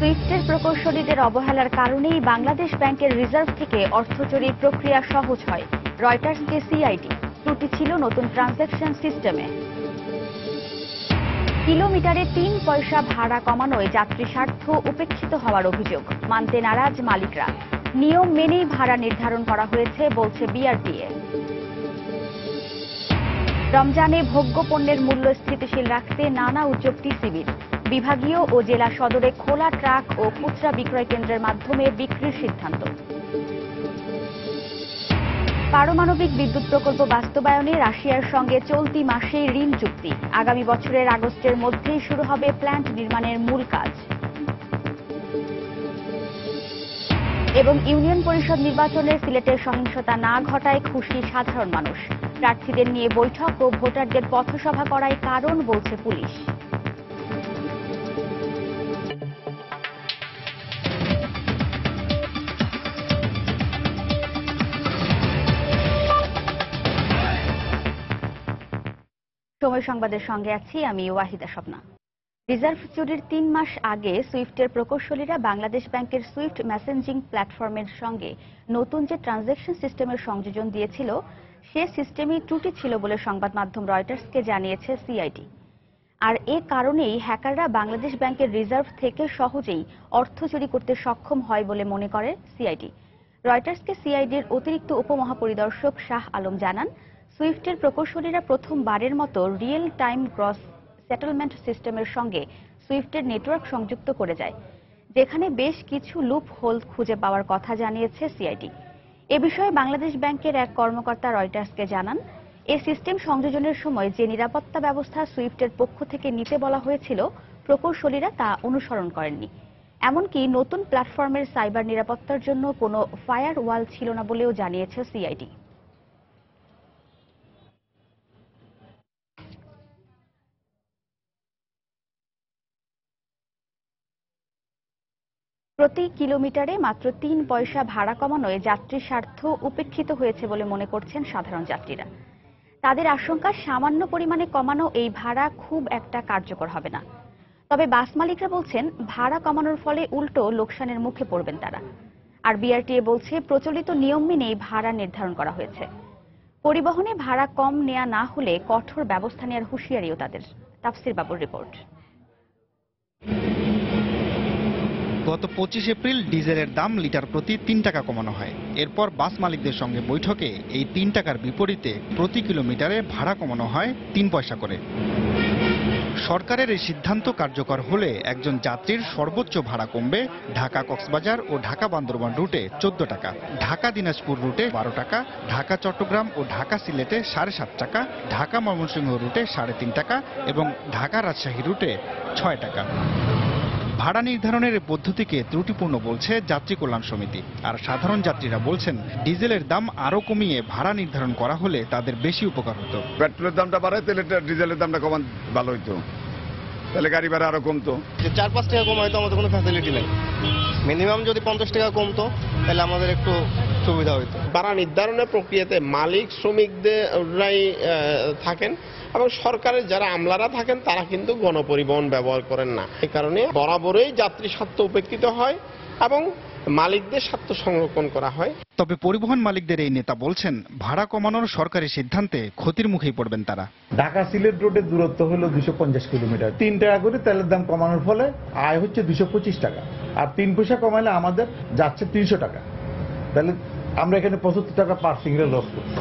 সুইফটের প্রকৌশলীদের অবহেলার কারণেই বাংলাদেশ ব্যাংকের রিজার্ভ থেকে অর্থ চুরির প্রক্রিয়া সহজ হয়। রয়টার্সকে সিআইডি, ত্রুটি ছিল নতুন ট্রানজ্যাকশন সিস্টেমে। কিলোমিটারে ৩ পয়সা ভাড়া কমানোয় যাত্রী স্বার্থ উপেক্ষিত হওয়ার অভিযোগ, মানতে নারাজ মালিকরা। নিয়ম মেনেই ভাড়া নির্ধারণ করা হয়েছে বলছে বিআরটিএ। রমজানে ভোগ্য পণ্যের মূল্য স্থিতিশীল রাখতে নানা উদ্যোগ টিসিবির। বিভাগীয় ও জেলা সদরে খোলা ট্রাক ও খুচরা বিক্রয় কেন্দ্রের মাধ্যমে বিক্রির সিদ্ধান্ত। পারমাণবিক বিদ্যুৎ প্রকল্প বাস্তবায়নে রাশিয়ার সঙ্গে চলতি মাসেই ঋণ চুক্তি। আগামী বছরের আগস্টের মধ্যেই শুরু হবে প্ল্যান্ট নির্মাণের মূল কাজ। এবং ইউনিয়ন পরিষদ নির্বাচনের সিলেটের সহিংসতা না ঘটায় খুশি সাধারণ মানুষ। প্রার্থীদের নিয়ে বৈঠক ও ভোটারদের পথসভা করাই কারণ বলছে পুলিশ। সময় সংবাদের সঙ্গে আছি আমি ওয়াহিদা স্বপ্না। রিজার্ভ চুরির ৩ মাস আগে সুইফটের প্রকৌশলীরা বাংলাদেশ ব্যাংকের সুইফট মেসেঞ্জিং প্ল্যাটফর্মের সঙ্গে নতুন যে ট্রানজ্যাকশন সিস্টেমের সংযোজন দিয়েছিল, সে সিস্টেমই ত্রুটি ছিল বলে সংবাদ মাধ্যম রয়টার্সকে জানিয়েছে সিআইডি। আর এ কারণেই হ্যাকাররা বাংলাদেশ ব্যাংকের রিজার্ভ থেকে সহজেই অর্থ চুরি করতে সক্ষম হয় বলে মনে করে সিআইডি। রয়টার্সকে সিআইডির অতিরিক্ত উপমহাপরিদর্শক শাহ আলম জানান, সুইফটের প্রকৌশলীরা প্রথমবারের মতো রিয়েল টাইম গ্রস সেটেলমেন্ট সিস্টেমের সঙ্গে সুইফটের নেটওয়ার্ক সংযুক্ত করে যায়, যেখানে বেশ কিছু লুপ হোল খুঁজে পাওয়ার কথা জানিয়েছে সিআইডি। এ বিষয়ে বাংলাদেশ ব্যাংকের এক কর্মকর্তা রয়টার্সকে জানান, এই সিস্টেম সংযোজনের সময় যে নিরাপত্তা ব্যবস্থা সুইফটের পক্ষ থেকে নিতে বলা হয়েছিল, প্রকৌশলীরা তা অনুসরণ করেননি। এমনকি নতুন প্ল্যাটফর্মের সাইবার নিরাপত্তার জন্য কোনো ফায়ার ওয়াল ছিল না বলেও জানিয়েছে সিআইডি। প্রতি কিলোমিটারে মাত্র ৩ পয়সা ভাড়া কমানোয় যাত্রী স্বার্থ উপেক্ষিত হয়েছে বলে মনে করছেন সাধারণ যাত্রীরা। তাদের আশঙ্কা, সামান্য পরিমাণে কমানো এই ভাড়া খুব একটা কার্যকর হবে না। তবে বাস মালিকরা বলছেন, ভাড়া কমানোর ফলে উল্টো লোকসানের মুখে পড়বেন তারা। আর বিআরটিএ বলছে, প্রচলিত নিয়ম মেনেই ভাড়া নির্ধারণ করা হয়েছে। পরিবহনে ভাড়া কম নেওয়া না হলে কঠোর ব্যবস্থা নেওয়ার হুঁশিয়ারিও তাদের। তাফসির বাবুর রিপোর্ট। গত ২৫ এপ্রিল ডিজেলের দাম লিটার প্রতি ৩ টাকা কমানো হয়। এরপর বাস মালিকদের সঙ্গে বৈঠকে এই ৩ টাকার বিপরীতে প্রতি কিলোমিটারে ভাড়া কমানো হয় ৩ পয়সা করে। সরকারের এই সিদ্ধান্ত কার্যকর হলে একজন যাত্রীর সর্বোচ্চ ভাড়া কমবে ঢাকা কক্সবাজার ও ঢাকা বান্দরবান রুটে ১৪ টাকা, ঢাকা দিনাজপুর রুটে ১২ টাকা, ঢাকা চট্টগ্রাম ও ঢাকা সিলেটে ৭.৫ টাকা, ঢাকা ময়মনসিংহ রুটে ৩.৫ টাকা এবং ঢাকা রাজশাহী রুটে ৬ টাকা। ভাড়া নির্ধারণের পদ্ধতিকে ত্রুটিপূর্ণ বলছে যাত্রী কল্যাণ সমিতি। আর সাধারণ যাত্রীরা বলছেন, ডিজেলের দাম আরো কমিয়ে ভাড়া নির্ধারণ করা হলে তাদের বেশি উপকার হতো। পেট্রোলের দামটা বাড়ায়, ডিজেলের দামটা কমান ভালো হইতো, তাহলে গাড়ি ভাড়া আরো কমতো। ৪-৫ টাকা কম হয়তো আমাদের কোনো ফ্যাসিলিটি নেই। মিনিমাম যদি ৫০ টাকা কমতো তাহলে আমাদের একটু সুবিধা হইতো। ভাড়া নির্ধারণের প্রক্রিয়াতে মালিক শ্রমিকদেরই থাকেন এবং সরকারের যারা আমলারা থাকেন তারা কিন্তু গণপরিবহন ব্যবহার করেন না। এই কারণে বরাবরই যাত্রী স্বার্থ উপেক্ষিত হয় এবং মালিকদের স্বার্থ সংরক্ষণ করা হয়। তবে পরিবহন মালিকদের এই নেতা বলছেন, ভাড়া কমানোর সরকারি সিদ্ধান্তে ক্ষতির মুখেই পড়বেন তারা। ঢাকা সিলেট রোডের দূরত্ব হলো ২৫০ কিলোমিটার। ৩ টাকা করে তেলের দাম কমানোর ফলে আয় হচ্ছে ২২৫ টাকা, আর ৩ পয়সা কমালে আমাদের যাচ্ছে ৩০০ টাকা। তাহলে আমরা এখানে ৭৫ টাকা পার সিঙ্গেল লস করছি।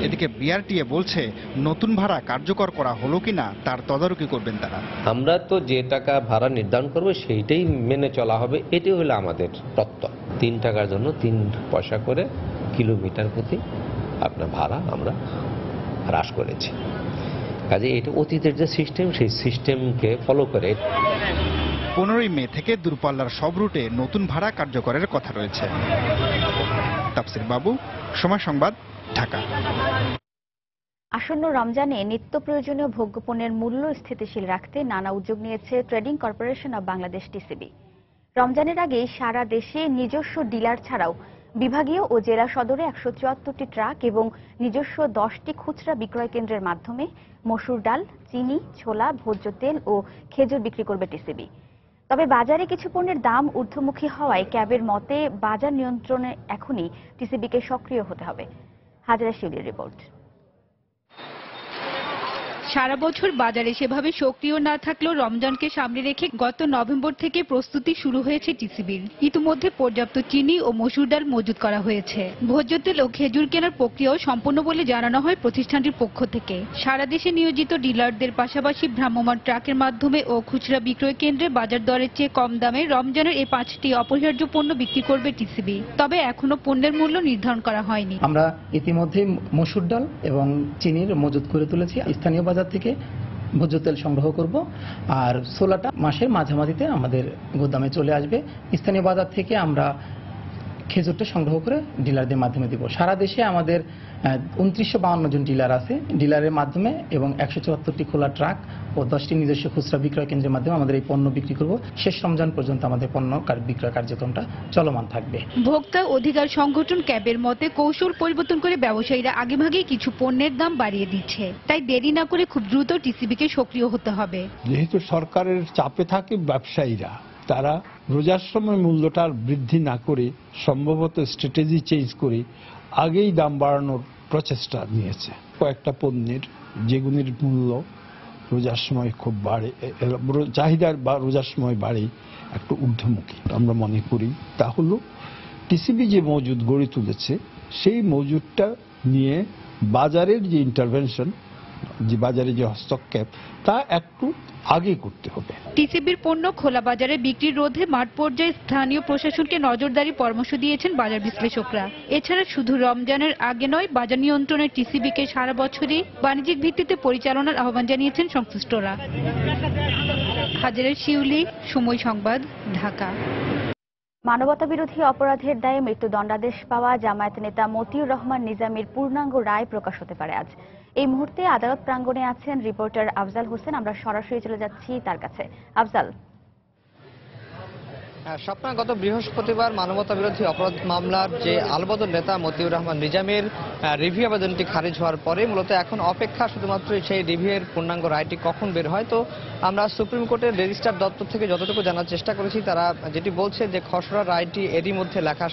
এদিকে বিআরটিএ বলছে, নতুন ভাড়া কার্যকর করা হলো কিনা তার তদারকি করবেন তারা। আমরা তো যে টাকা ভাড়া নির্ধারণ করবো সেইটাই মেনে চলা হবে, এটি হলো আমাদের তত্ত্ব। ৩ টাকার জন্য ৩ পয়সা করে কিলোমিটার প্রতি আপনার ভাড়া আমরা হ্রাস করেছি। কাজে এটা অতীতের যে সিস্টেম, সেই সিস্টেমকে ফলো করে ১৫ই মে থেকে দূরপাল্লার সব রুটে নতুন ভাড়া কার্যকরের কথা রয়েছে। তাফসির বাবু, সময় সংবাদ, ঢাকা। আসন্ন রমজানে নিত্য প্রয়োজনীয় ভোগ্যপণ্যের মূল্য স্থিতিশীল রাখতে নানা উদ্যোগ নিয়েছে trading corporation of Bangladesh TCB. রমজানের আগে সারা দেশে নিজস্ব ডিলার ছাড়াও বিভাগীয় ও জেলা সদরে ১৭৪টি ট্রাক এবং নিজস্ব ১০টি খুচরা বিক্রয় কেন্দ্রের মাধ্যমে মসুর ডাল, চিনি, ছোলা, ভোজ্য তেল ও খেজুর বিক্রি করবে টিসিবি। তবে বাজারে কিছু পণ্যের দাম ঊর্ধ্বমুখী হওয়ায় ক্যাবের মতে বাজার নিয়ন্ত্রণে এখনই টিসিবিকে সক্রিয় হতে হবে। হাজরা শিউলির রিপোর্ট। সারা বছর বাজারে সেভাবে সক্রিয় না থাকলেও রমজানকে সামনে রেখে গত নভেম্বর থেকে প্রস্তুতি শুরু হয়েছে টিসিবির। ইতিমধ্যে পর্যাপ্ত চিনি ও মসুর ডাল মজুত করা হয়েছে। ভোজ্য তেল ও খেজুর কেনার প্রক্রিয়াও সম্পূর্ণ বলে জানানো হয় প্রতিষ্ঠানটির পক্ষ থেকে। সারা দেশে নিয়োজিত ডিলারদের পাশাপাশি ভ্রাম্যমাণ ট্রাকের মাধ্যমে ও খুচরা বিক্রয় কেন্দ্রে বাজার দরের চেয়ে কম দামে রমজানের এই 5টি অপরিহার্য পণ্য বিক্রি করবে টিসিবি। তবে এখনো পণ্যের মূল্য নির্ধারণ করা হয়নি। আমরা ইতিমধ্যে মসুর ডাল এবং চিনির মজুত করে তুলেছি। স্থানীয় বাজার থেকে ভোজ্য তেল সংগ্রহ করব, আর ছোলাটা মাসের মাঝামাঝিতে আমাদের গোদামে চলে আসবে। স্থানীয় বাজার থেকে আমরা খেজুরটা সংগ্রহ করে ডিলারদের মাধ্যমে দিব। সারা দেশে আমাদের 2952 জন ডিলার আছে। ডিলারের মাধ্যমে এবং 174টি খোলা ট্রাক ও 10টি নিজস্ব খুচরা বিক্রয় কেন্দ্রের মাধ্যমে আমাদের এই পণ্য বিক্রি করব। শেষ রমজান পর্যন্ত আমাদের পণ্য বিক্রয় কার্যক্রমটা চলমান থাকবে। ভোক্তা অধিকার সংগঠন ক্যাবের মতে কৌশল পরিবর্তন করে ব্যবসায়ীরা আগেভাগেই কিছু পণ্যের দাম বাড়িয়ে দিচ্ছে। তাই দেরি না করে খুব দ্রুত টিসিবিকে সক্রিয় হতে হবে। যেহেতু সরকারের চাপে থাকে ব্যবসায়ীরা, তারা রোজার সময় মূল্যটা বৃদ্ধি না করে সম্ভবত স্ট্র্যাটেজি চেঞ্জ করে আগেই দাম বাড়ানোর প্রচেষ্টা নিয়েছে। কয়েকটা পণ্যের যেগুলির মূল্য রোজার সময় খুব বাড়ে, চাহিদার বা রোজার সময় বাড়ে একটু ঊর্ধ্বমুখী আমরা মনে করি। তা হলো টিসিবি যে মজুদ গড়ে তুলেছে সেই মজুদটা নিয়ে বাজারের যে ইন্টারভেনশন, যে বাজারে যে হস্তক্ষেপ, তা একটু আগে করতে হবে। টিসিবির পণ্য খোলা বাজারে বিক্রি রোধে মাঠ পর্যায়ে স্থানীয় প্রশাসনকে নজরদারি পরামর্শ দিয়েছেন বাজার বিশ্লেষকরা। এছাড়া শুধু রমজানের আগে নয়, বাজার নিয়ন্ত্রণে টিসিবিকে সারা বছরই বাণিজ্যিক ভিত্তিতে পরিচালনার আহ্বান জানিয়েছেন সংশ্লিষ্টরা। হাজারা শিউলি, সময় সংবাদ, ঢাকা। মানবতাবিরোধী অপরাধের দায়ে মৃত্যুদণ্ডাদেশ পাওয়া জামায়াত নেতা মতিউর রহমান নিজামীর পূর্ণাঙ্গ রায় প্রকাশ হতে পারে আজ। এই মুহূর্তে আদালত প্রাঙ্গণে আছেন রিপোর্টার আফজাল হোসেন। আমরা সরাসরি চলে যাচ্ছি তার কাছে। আফজাল। স্বপ্না, গত বৃহস্পতিবার মানবতাবিরোধী অপরাধ মামলার যে আলবদর নেতা মতিউর রহমান নিজামীর রিভিউ আবেদনটি খারিজ হওয়ার পরে মূলত এখন অপেক্ষা শুধুমাত্র সেই রিভিউয়ের পূর্ণাঙ্গ রায়টি কখন বের হয়। তো আমরা সুপ্রিম কোর্টের রেজিস্ট্রার দপ্তর থেকে যতটুকু জানার চেষ্টা করেছি, তারা যেটি বলছে যে খসড়া রায়টি এরই মধ্যে লেখা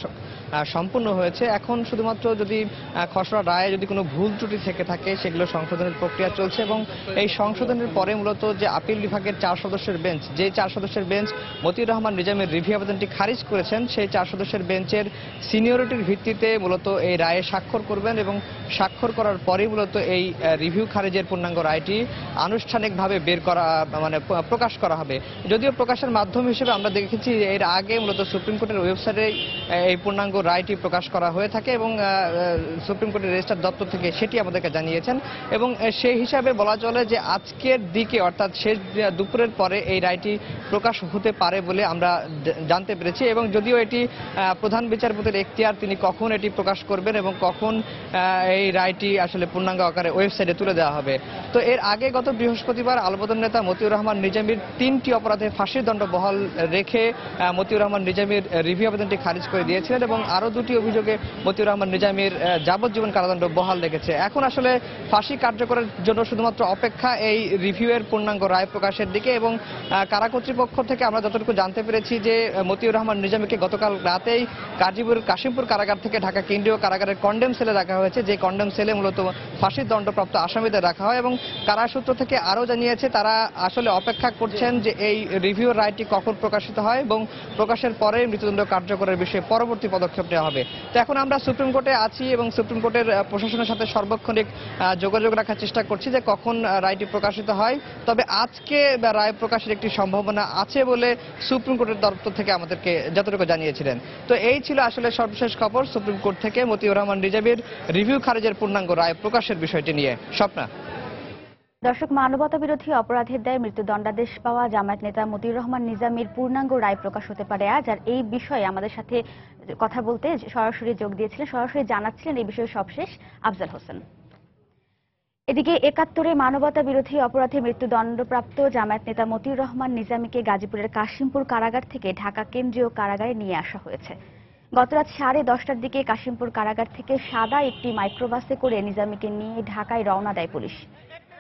সম্পূর্ণ হয়েছে। এখন শুধুমাত্র যদি খসড়া রায়ে যদি কোনো ভুল ত্রুটি থেকে থাকে সেগুলো সংশোধনের প্রক্রিয়া চলছে, এবং এই সংশোধনের পরে মূলত যে আপিল বিভাগের 4 সদস্যের বেঞ্চ, যে 4 সদস্যের বেঞ্চ মতিউর রহমান নিজামীর রিভিউ আবেদনটি খারিজ করেছেন, সেই 4 সদস্যের বেঞ্চের সিনিয়রিটির ভিত্তিতে মূলত এই রায়ে স্বাক্ষর করবেন, এবং স্বাক্ষর করার পরেই মূলত এই রিভিউ খারিজের পূর্ণাঙ্গ রায়টি আনুষ্ঠানিকভাবে বের করা মানে প্রকাশ করা হবে। যদিও প্রকাশের মাধ্যম হিসেবে আমরা দেখেছি এর আগে মূলত সুপ্রিম কোর্টের ওয়েবসাইটে এই পূর্ণাঙ্গ রায়টি প্রকাশ করা হয়ে থাকে, এবং সুপ্রিম কোর্টের রেজিস্ট্রার দপ্তর থেকে সেটি আমাদেরকে জানিয়েছেন। এবং সেই হিসাবে বলা চলে যে আজকের দিকে, অর্থাৎ শেষ দুপুরের পরে এই রায়টি প্রকাশ হতে পারে বলে আমরা জানতে পেরেছি। এবং যদিও এটি প্রধান বিচারপতির এখতিয়ার, তিনি কখন এটি প্রকাশ করবেন এবং কখন এই রায়টি আসলে পূর্ণাঙ্গ আকারে ওয়েবসাইটে তুলে দেওয়া হবে। তো এর আগে গত বৃহস্পতিবার আলবদর নেতা মতিউর রহমান নিজামীর 3টি অপরাধে ফাঁসির দণ্ড বহাল রেখে মতিউর রহমান নিজামীর রিভিউ আবেদনটি খারিজ করে দিয়েছিলেন, এবং আরও 2টি অভিযোগে মতিউর রহমান নিজামীর যাবজ্জীবন কারাদণ্ড বহাল রেখেছে। এখন আসলে ফাঁসি কার্যকরের জন্য শুধুমাত্র অপেক্ষা এই রিভিউয়ের পূর্ণাঙ্গ রায় প্রকাশের দিকে। এবং কারা কর্তৃপক্ষ থেকে আমরা যতটুকু জানতে পেরেছি যে মতিউর রহমান নিজামীকে গতকাল রাতেই কাশিমপুর কারাগার থেকে ঢাকা কেন্দ্রীয় কারাগারের কন্ডেম সেলে রাখা হয়েছে, যে কন্ডেম সেলে মূলত ফাঁসির দণ্ডপ্রাপ্ত আসামিদের রাখা হয়। এবং কারা সূত্র থেকে আরও জানিয়েছে তারা আসলে অপেক্ষা করছেন যে এই রিভিউর রায়টি কখন প্রকাশিত হয়, এবং প্রকাশের পরে মৃত্যুদণ্ড কার্যকরের বিষয়ে পরবর্তী পদক্ষেপ নেওয়া হবে। তো এখন আমরা সুপ্রিম কোর্টে আছি এবং সুপ্রিম কোর্টের প্রশাসনের সাথে সর্বক্ষণিক যোগাযোগ রাখার চেষ্টা করছি যে কখন রায়টি প্রকাশিত হয়। তবে আজকে রায় প্রকাশের একটি সম্ভাবনা আছে বলে সুপ্রিম কোর্টের দপ্তর থেকে আমাদেরকে যতটুকু জানিয়েছিলেন। তো এই ছিল আসলে সর্বশেষ খবর সুপ্রিম কোর্ট থেকে মতিউর রহমান নিজামীর রিভিউ খারিজের পূর্ণাঙ্গ রায় প্রকাশের বিষয়টি নিয়ে। স্বপ্না। দর্শক, মানবতাবিরোধী অপরাধের দায়ে মৃত্যুদণ্ডাদেশ পাওয়া জামায়াত নেতা মতিউর রহমান নিজামীর পূর্ণাঙ্গ রায় প্রকাশ হতে পারে আজ। আর এই বিষয়ে আমাদের সাথে কথা বলতে সরাসরি যোগ দিয়েছিলেন, সরাসরি জানাচ্ছিলেন এই বিষয়ে সবশেষ আফজাল হোসেন। এদিকে ৭১-এ মানবতা বিরোধী অপরাধে মৃত্যুদণ্ডপ্রাপ্ত জামায়াত নেতা মতিউর রহমান নিজামীকে গাজীপুরের কাশিমপুর কারাগার থেকে ঢাকা কেন্দ্রীয় কারাগারে নিয়ে আসা হয়েছে। গতরাত 10:30টার দিকে কাশিমপুর কারাগার থেকে সাদা একটি মাইক্রোবাসে করে নিজামীকে নিয়ে ঢাকায় রওনা দেয় পুলিশ।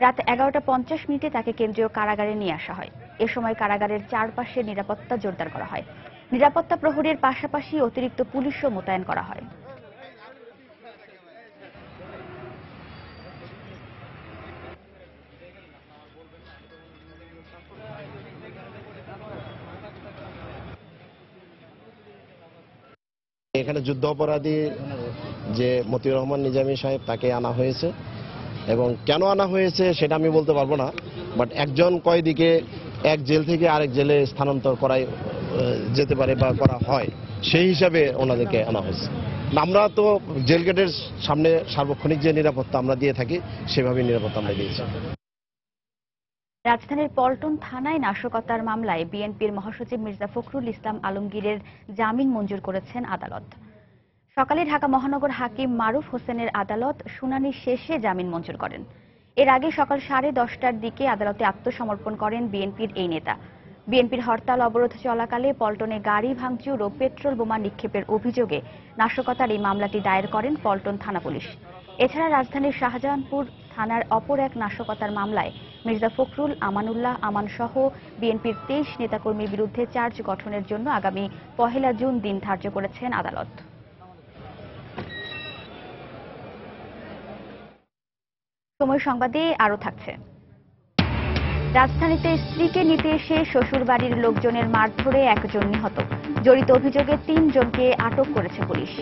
রাত 11:50 তাকে কেন্দ্রীয় কারাগারে নিয়ে আসা হয়। এ সময় কারাগারের চারপাশে নিরাপত্তা জোরদার করা হয়। নিরাপত্তা প্রহরীর পাশাপাশি অতিরিক্ত পুলিশও মোতায়েন করা হয়। এখানে যুদ্ধ অপরাধী যে মতিউর রহমান নিজামী সাহেব তাকে আনা হয়েছে, এবং কেন আনা হয়েছে সেটা আমি বলতে পারবো না, বাট একজন কয়েদিকে এক জেল থেকে আরেক জেলে স্থানান্তর করাই যেতে পারে বা করা হয়, সেই হিসাবে ওনাদেরকে আনা হয়েছে। আমরা তো জেল গেটের সামনে সার্বক্ষণিক যে নিরাপত্তা আমরা দিয়ে থাকি সেভাবে নিরাপত্তা আমরা দিয়েছি। রাজধানীর পল্টন থানায় নাশকতার মামলায় বিএনপির মহাসচিব মির্জা ফখরুল ইসলাম আলমগীরের জামিন মঞ্জুর করেছেন আদালত। সকালে ঢাকা মহানগর হাকিম মারুফ হোসেনের আদালত শুনানি শেষে জামিন মঞ্জুর করেন। এর আগে সকাল 10:30টার দিকে আদালতে আত্মসমর্পণ করেন বিএনপির এই নেতা। বিএনপির হরতাল অবরোধ চলাকালে পল্টনে গাড়ি ভাঙচুর ও পেট্রোল বোমা নিক্ষেপের অভিযোগে নাশকতার এই মামলাটি দায়ের করেন পল্টন থানা পুলিশ। এছাড়া রাজধানীর শাহজাহানপুর থানার অপর এক নাশকতার মামলায় মির্জা ফখরুল, আমানুল্লাহ আমান সহ বিএনপির 23 নেতাকর্মীর বিরুদ্ধে চার্জ গঠনের জন্য আগামী 1 জুন দিন ধার্য করেছেন আদালত। সময় সংবাদে আরো থাকছে। রাজধানীতে স্ত্রীকে নিতে এসে শ্বশুরবাড়ির লোকজনের মারধরে একজন নিহত। জড়িত অভিযোগে 3 জনকে আটক করেছে পুলিশ।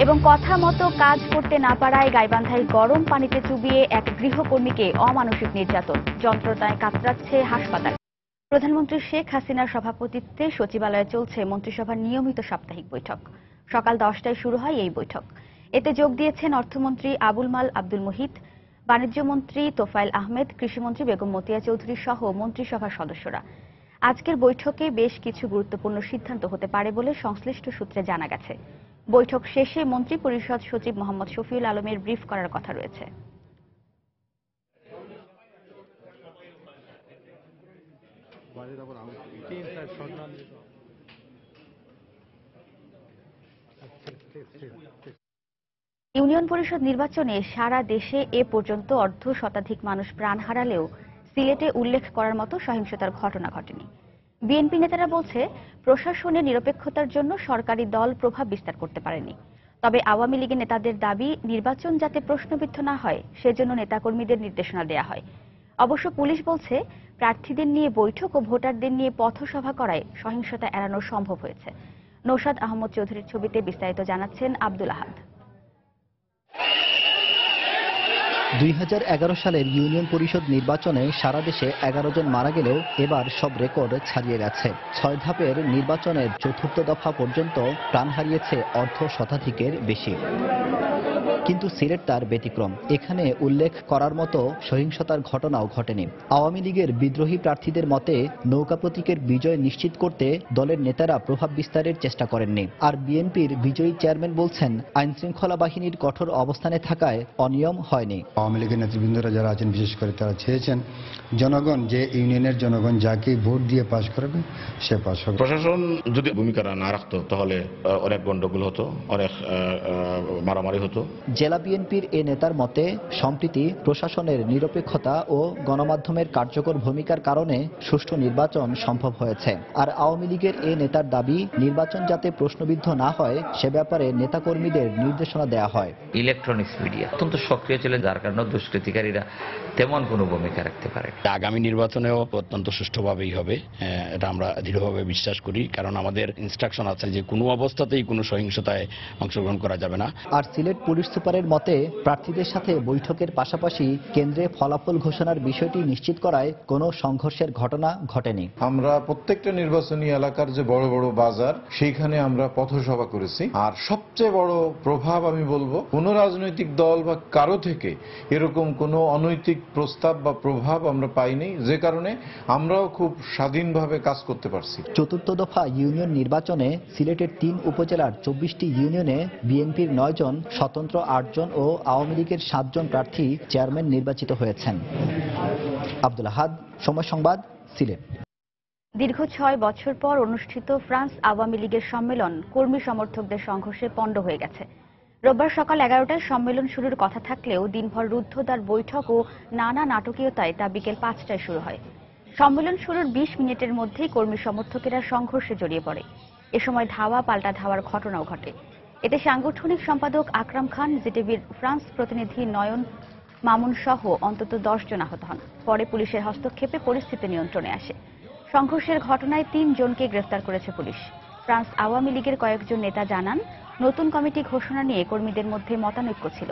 এবং কথা মতো কাজ করতে না পারায় গাইবান্ধায় গরম পানিতে চুবিয়ে এক গৃহকর্মীকে অমানসিক নির্যাতন, যন্ত্রণায় কাতরাচ্ছে হাসপাতাল। প্রধানমন্ত্রী শেখ হাসিনার সভাপতিত্বে সচিবালয়ে চলছে মন্ত্রিসভার নিয়মিত সাপ্তাহিক বৈঠক। সকাল 10টায় শুরু হয় এই বৈঠক। এতে যোগ দিয়েছেন অর্থমন্ত্রী আবুল মাল আব্দুল মুহিত, বাণিজ্যমন্ত্রী তোফায়েল আহমেদ, কৃষিমন্ত্রী বেগম মতিয়া চৌধুরী সহ মন্ত্রিসভার সদস্যরা। আজকের বৈঠকে বেশ কিছু গুরুত্বপূর্ণ সিদ্ধান্ত হতে পারে বলে সংশ্লিষ্ট সূত্রে জানা গেছে। বৈঠক শেষে মন্ত্রী পরিষদ সচিব মোহাম্মদ শফিউল আলমের ব্রিফ করার কথা রয়েছে। ইউনিয়ন পরিষদ নির্বাচনে সারা দেশে এ পর্যন্ত অর্ধশতাধিক মানুষ প্রাণ হারালেও সিলেটে উল্লেখ করার মতো সহিংসতার ঘটনা ঘটেনি। বিএনপি নেতারা বলছে, প্রশাসনের নিরপেক্ষতার জন্য সরকারি দল প্রভাব বিস্তার করতে পারেনি। তবে আওয়ামী লীগের নেতাদের দাবি, নির্বাচন যাতে প্রশ্নবিদ্ধ না হয় সেজন্য নেতাকর্মীদের নির্দেশনা দেয়া হয়। অবশ্য পুলিশ বলছে, প্রার্থীদের নিয়ে বৈঠক ও ভোটারদের নিয়ে পথসভা করায় সহিংসতা এড়ানো সম্ভব হয়েছে। নৌশাদ আহমদ চৌধুরীর ছবিতে বিস্তারিত জানাচ্ছেন আব্দুল আহাদ। 2011 সালের ইউনিয়ন পরিষদ নির্বাচনে সারা দেশে 11 জন মারা গেলেও এবার সব রেকর্ড ছাড়িয়ে গেছে। 6 ধাপের নির্বাচনের চতুর্থ দফা পর্যন্ত প্রাণ হারিয়েছে অর্ধশতাধিকের বেশি। কিন্তু সিলেট তার ব্যতিক্রম। এখানে উল্লেখ করার মতো সহিংসতার ঘটনাও ঘটেনি। আওয়ামী লীগের বিদ্রোহী প্রার্থীদের মতে নৌকা প্রতীকের বিজয় নিশ্চিত করতে দলের নেতারা প্রভাব বিস্তারের চেষ্টা করেননি। আর বিএনপির বিজয়ী চেয়ারম্যান বলছেন, আইনশৃঙ্খলা বাহিনীর কঠোর অবস্থানে থাকায় অনিয়ম হয়নি। আওয়ামী লীগের নেতৃবৃন্দরা যারা আছেন, বিশেষ করে তারা চেয়েছেন জনগণ, যে ইউনিয়নের জনগণ যাকে ভোট দিয়ে পাশ করবে সে পাশ হবে। প্রশাসন যদি ভূমিকা না রাখতো তাহলে অনেক গন্ডগোল হতো, অনেক মারামারি হতো। জেলা বিএনপির এ নেতার মতে, সম্প্রতি প্রশাসনের নিরপেক্ষতা ও গণমাধ্যমের কার্যকর ভূমিকার কারণে সুষ্ঠু নির্বাচন সম্ভব হয়েছে। আর আওয়ামী লীগের এ নেতার দাবি, নির্বাচন যাতে প্রশ্নবিদ্ধ না হয় সে ব্যাপারে নেতাকর্মীদের নির্দেশনা দেয়া হয়। ইলেকট্রনিক্স মিডিয়া অত্যন্ত সক্রিয় ছিল, যার কারণে দুষ্কৃতিকারীরা তেমন কোনো ভূমিকা রাখতে পারে। আগামী নির্বাচনেও অত্যন্ত সুষ্ঠুভাবেই হবে, এটা আমরা দৃঢ়ভাবে বিশ্বাস করি, কারণ আমাদের ইনস্ট্রাকশন আছে যে কোনো অবস্থাতেই কোনো সহিংসতায় অংশগ্রহণ করা যাবে না। আর সিলেট পুলিশ সুপারের মতে, প্রার্থীদের সাথে বৈঠকের পাশাপাশি কেন্দ্রে ফলাফল ঘোষণার বিষয়টি নিশ্চিত করায় কোনো সংঘর্ষের ঘটনা ঘটেনি। আমরা প্রত্যেকটা নির্বাচনী এলাকার যে বড় বড় বাজার, সেইখানে আমরা পথসভা করেছি। আর সবচেয়ে বড় প্রভাব আমি বলবো, কোনো রাজনৈতিক দল বা কারো থেকে এরকম কোনো অনৈতিক প্রস্তাব বা প্রভাব আমরা পাইনি, যে কারণে আমরাও খুব স্বাধীনভাবে কাজ করতে পারছি। চতুর্থ দফা ইউনিয়ন নির্বাচনে সিলেটের 3 উপজেলার 24টি ইউনিয়নে বিএনপির 9 জন, স্বতন্ত্র 8 জন ও আওয়ামী লীগের 7 জন প্রার্থী চেয়ারম্যান নির্বাচিত হয়েছেন। আব্দুল আহাদ, সময় সংবাদ, সিলেট। দীর্ঘ 6 বছর পর অনুষ্ঠিত ফ্রান্স আওয়ামী লীগের সম্মেলন কর্মী সমর্থকদের সংঘর্ষে পণ্ড হয়ে গেছে। রোববার সকাল 11টায় সম্মেলন শুরুর কথা থাকলেও দিনভর রুদ্ধদ্বার বৈঠক ও নানা নাটকীয়তায় তা বিকেল 5টায় শুরু হয়। সম্মেলন শুরুর 20 মিনিটের মধ্যেই কর্মী সমর্থকেরা সংঘর্ষে জড়িয়ে পড়ে। এ সময় ধাওয়া পাল্টা ধাওয়ার ঘটনাও ঘটে। এতে সাংগঠনিক সম্পাদক আকরাম খান, জিটিভির ফ্রান্স প্রতিনিধি নয়ন মামুন সহ অন্তত 10 জন আহত হন। পরে পুলিশের হস্তক্ষেপে পরিস্থিতি নিয়ন্ত্রণে আসে। সংঘর্ষের ঘটনায় 3 জনকে গ্রেফতার করেছে পুলিশ। ফ্রান্স আওয়ামী লীগের কয়েকজন নেতা জানান, নতুন কমিটি ঘোষণা নিয়ে কর্মীদের মধ্যে মতানৈক্য ছিল।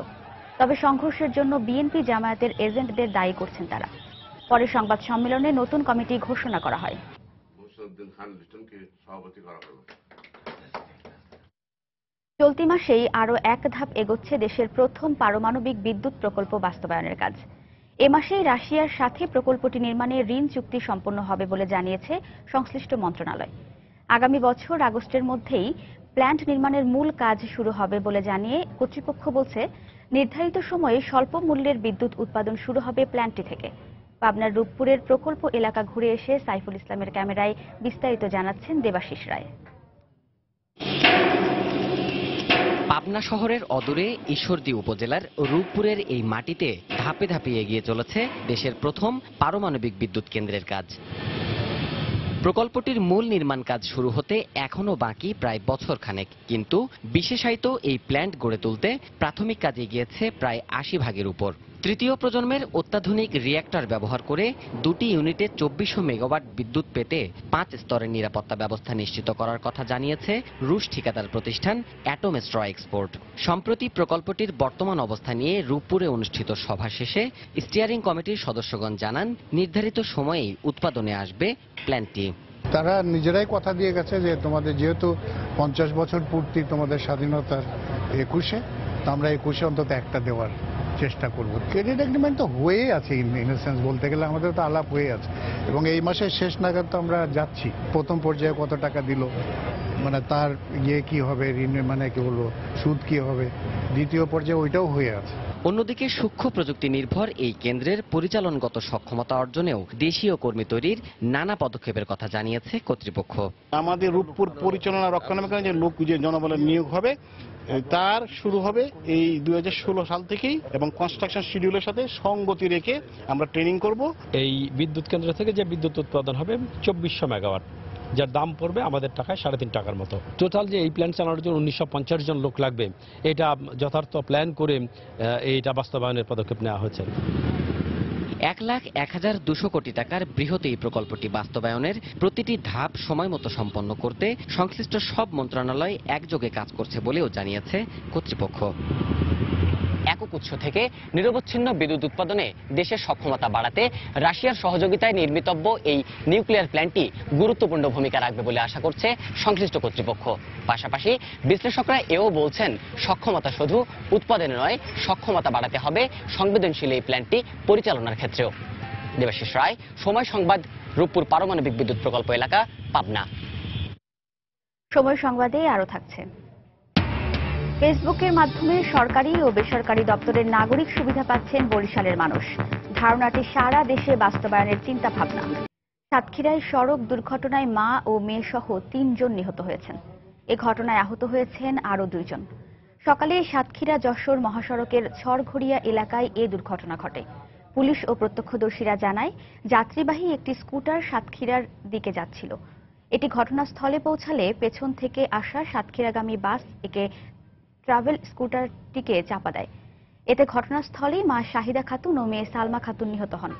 তবে সংঘর্ষের জন্য বিএনপি জামায়াতের এজেন্টদের দায়ী করছেন তারা। পরে সংবাদ সম্মেলনে নতুন কমিটি ঘোষণা করা হয়। চলতি মাসেই আরও এক ধাপ এগোচ্ছে দেশের প্রথম পারমাণবিক বিদ্যুৎ প্রকল্প বাস্তবায়নের কাজ। এ মাসেই রাশিয়ার সাথে প্রকল্পটি নির্মাণে ঋণ চুক্তি সম্পন্ন হবে বলে জানিয়েছে সংশ্লিষ্ট মন্ত্রণালয়। আগামী বছর আগস্টের মধ্যেই প্ল্যান্ট নির্মাণের মূল কাজ শুরু হবে বলে জানিয়ে কর্তৃপক্ষ বলছে, নির্ধারিত সময়ে স্বল্প মূল্যের বিদ্যুৎ উৎপাদন শুরু হবে প্ল্যান্টটি থেকে। পাবনার রূপপুরের প্রকল্প এলাকা ঘুরে এসে সাইফুল ইসলামের ক্যামেরায় বিস্তারিত জানাচ্ছেন দেবাশিস রায়। পাবনা শহরের অদূরে ঈশ্বরদী উপজেলার রূপপুরের এই মাটিতে ধাপে ধাপে এগিয়ে চলেছে দেশের প্রথম পারমাণবিক বিদ্যুৎ কেন্দ্রের কাজ। প্রকল্পটির মূল নির্মাণ কাজ শুরু হতে এখনো বাকি প্রায় বছর খানেক, কিন্তু বিশেষায়িত এই প্ল্যান্ট গড়ে তুলতে প্রাথমিক কাজে গিয়েছে প্রায় 80% উপর। তৃতীয় প্রজন্মের অত্যাধুনিক রিঅ্যাক্টর ব্যবহার করে 2টি ইউনিটে 2400 মেগাওয়াট বিদ্যুৎ পেতে 5 স্তরের নিরাপত্তা ব্যবস্থা নিশ্চিত করার কথা জানিয়েছে রুশ ঠিকাদার প্রতিষ্ঠান অ্যাটম স্ট্র এক্সপোর্ট। সম্প্রতি প্রকল্পটির বর্তমান অবস্থা নিয়ে রূপপুরে অনুষ্ঠিত সভা শেষে স্টিয়ারিং কমিটির সদস্যগণ জানান, নির্ধারিত সময়েই উৎপাদনে আসবে প্ল্যান্টটি। তারা নিজেরাই কথা দিয়ে গেছে যে তোমাদের যেহেতু 50 বছর পূর্তি তোমাদের স্বাধীনতার 21-এ, তো আমরা 21-এ অন্তত একটা দেওয়ার চেষ্টা করব। ক্রেডিট এগ্রিমেন্ট তো হয়ে আছে, ইনসেন্স বলতে গেলে আমাদের তো আলাপ হয়ে আছে, এবং এই মাসের শেষ নাগাদ তো আমরা যাচ্ছি। প্রথম পর্যায়ে কত টাকা দিল, মানে তার কি হবে, ঋণ মানে কি হলো, সুদ কি হবে, দ্বিতীয় পর্যায়ে ওইটাও হয়ে আছে। অন্যদিকে সূক্ষ্ম প্রযুক্তি নির্ভর এই কেন্দ্রের পরিচালনগত সক্ষমতা অর্জনের দেশীয় কর্মী তৈরির নানা পদক্ষেপের কথা জানিয়েছে কর্তৃপক্ষ। আমাদের রূপপুর পরিচালনা রক্ষণাবেক্ষণের যে লোক, যে জনবলের নিয়োগ হবে, তার শুরু হবে এই 2016 সাল থেকেই, এবং কনস্ট্রাকশন শিডিউলের সাথে সঙ্গতি রেখে আমরা ট্রেনিং করব। এই বিদ্যুৎ কেন্দ্র থেকে যে বিদ্যুৎ উৎপাদন হবে 2400 মেগাওয়াট, যার দাম পড়বে আমাদের টাকায় 3.5 টাকার মতো। টোটাল যে এই প্ল্যান্ট চালানোর জন্য 1950 জন লোক লাগবে, এটা যথার্থ প্ল্যান করে এইটা বাস্তবায়নের পদক্ষেপ নেওয়া হয়েছে। 1,01,200 কোটি টাকার বৃহৎ এই প্রকল্পটি বাস্তবায়নের প্রতিটি ধাপ সময় মতো সম্পন্ন করতে সংশ্লিষ্ট সব মন্ত্রণালয় একযোগে কাজ করছে বলেও জানিয়েছে কর্তৃপক্ষ। একক উৎস থেকে নিরবচ্ছিন্ন বিদ্যুৎ উৎপাদনে দেশের সক্ষমতা বাড়াতে রাশিয়ার সহযোগিতায় নির্মিতব্য এই নিউক্লিয়ার প্ল্যান্টটি গুরুত্বপূর্ণ ভূমিকা রাখবে বলে আশা করছে সংশ্লিষ্ট কর্তৃপক্ষ। পাশাপাশি বিশ্লেষকরা এও বলছেন, সক্ষমতা শুধু উৎপাদনে নয়, সক্ষমতা বাড়াতে হবে সংবেদনশীল এই প্ল্যান্টটি পরিচালনার ক্ষেত্রেও। দেবাশিস রায়, সময় সংবাদ, রূপপুর পারমাণবিক বিদ্যুৎ প্রকল্প এলাকা, পাবনা। সময় সংবাদে আরো থাকছে, ফেসবুকের মাধ্যমে সরকারি ও বেসরকারি দপ্তরের নাগরিক সুবিধা পাচ্ছেন বরিশালের মানুষ। ধারণাটি সারা দেশে বাস্তবায়নের চিন্তা ভাবনা। সাতক্ষীরায় সড়ক দুর্ঘটনায় মা ও মেয়ে সহ 3 জন নিহত হয়েছেন। এ ঘটনায় আহত হয়েছেন আরও 2 জন। সকালে সাতক্ষীরা যশোর মহাসড়কের ছড়ঘড়িয়া এলাকায় এ দুর্ঘটনা ঘটে। পুলিশ ও প্রত্যক্ষদর্শীরা জানায়, যাত্রীবাহী একটি স্কুটার সাতক্ষীরার দিকে যাচ্ছিল। এটি ঘটনাস্থলে পৌঁছালে পেছন থেকে আসা সাতক্ষীরাগামী বাস একে ট্রাভেল স্কুটারটিকে চাপা দেয়। এতে ঘটনাস্থলেই মা শাহিদা খাতুন ও মেয়ে সালমা খাতুন নিহত হন।